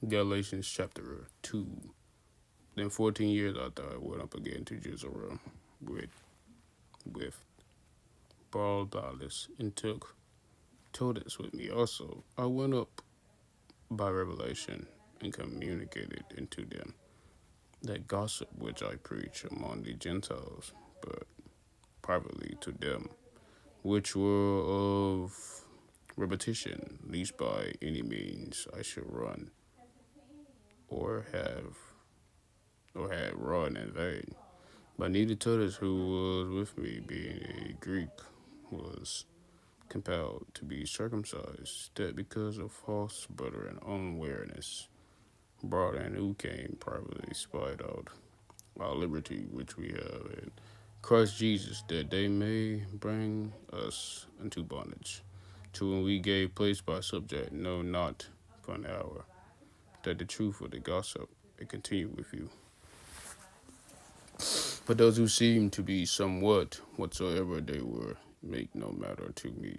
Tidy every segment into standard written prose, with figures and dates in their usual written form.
Galatians chapter 2. Then 14 years after I went up again to Jerusalem with Barnabas and took Titus with me also. I went up by revelation and communicated unto them that gossip which I preach among the Gentiles, but privately to them which were of repetition, lest by any means I should run or have or had run in vain. But neither Titus, who was with me, being a Greek, was compelled to be circumcised, that because of false brethren unawareness, brought in who came privately spied out our liberty which we have in Christ Jesus, that they may bring us into bondage. To whom we gave place by subject, no, not for an hour, that the truth of the gospel may continue with you. But those who seem to be somewhat whatsoever they were, make no matter to me.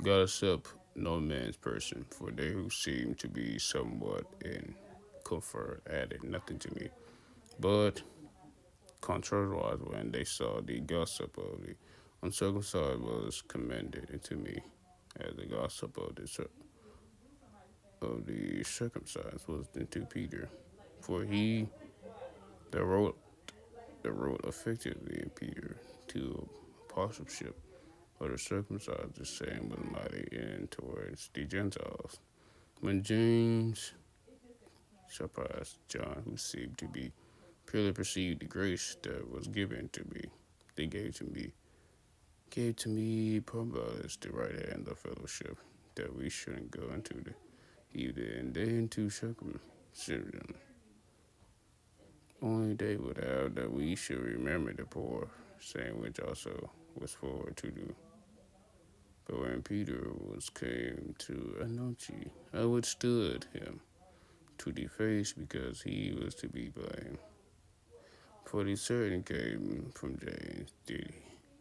God accept no man's person, for they who seem to be somewhat in comfort added nothing to me. But contrariwise, when they saw the gossip of the uncircumcised was commended unto me, as the gossip of the circumcised was unto Peter, for he that wrote effectively in Peter to apostleship of the circumcised, the same was mighty in towards the Gentiles. When James surprised John, who seemed to be purely perceived the grace that was given to me, they gave to me Barnabas the right hand of fellowship, that we shouldn't go into the heathen and they into circumcision. Only they would have that we should remember the poor, saying which also was forward to do. But when Peter was came to Anointi, I withstood him to the face because he was to be blamed. For the certain came from James,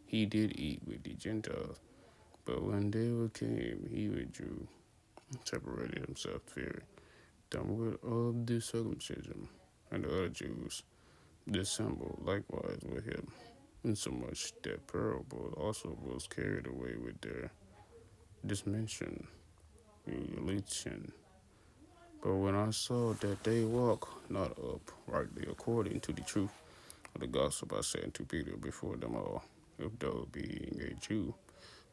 he did eat with the Gentiles, but when they were came, he withdrew, separated himself, fearing them of the circumcision, and the other Jews dissembled likewise with him, insomuch that parable also was carried away with their dismension, relation. But when I saw that they walk not uprightly according to the truth of the gospel, I said unto Peter before them all, if thou being a Jew,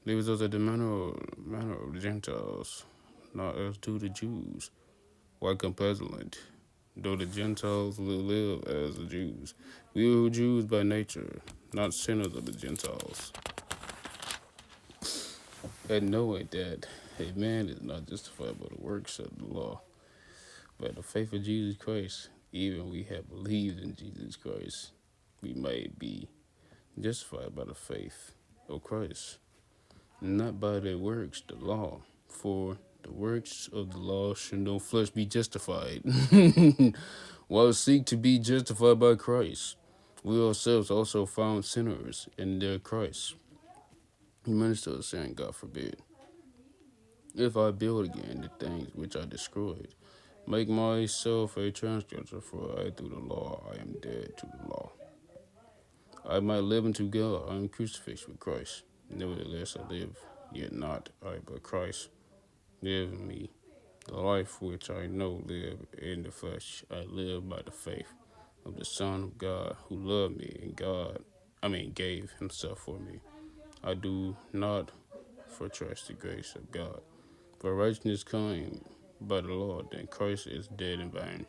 livest after the manner of the Gentiles, not as do the Jews, why compellent, though the Gentiles live as the Jews. We are Jews by nature, not sinners of the Gentiles. And knowing that a man is not justified by the works of the law, by the faith of Jesus Christ, even we have believed in Jesus Christ, we might be justified by the faith of Christ, not by the works, the law. For the works of the law should no flesh be justified, while seek to be justified by Christ. We ourselves also found sinners in their Christ. You minister of sin, God forbid. If I build again the things which I destroyed, make myself a transgressor, for I through the law I am dead to the law. I might live unto God, I am crucified with Christ. Nevertheless I live, yet not I, but Christ live in me. The life which I know live in the flesh, I live by the faith of the Son of God, who loved me and gave himself for me. I do not trust the grace of God. For righteousness came by the law, then Christ is dead in vain.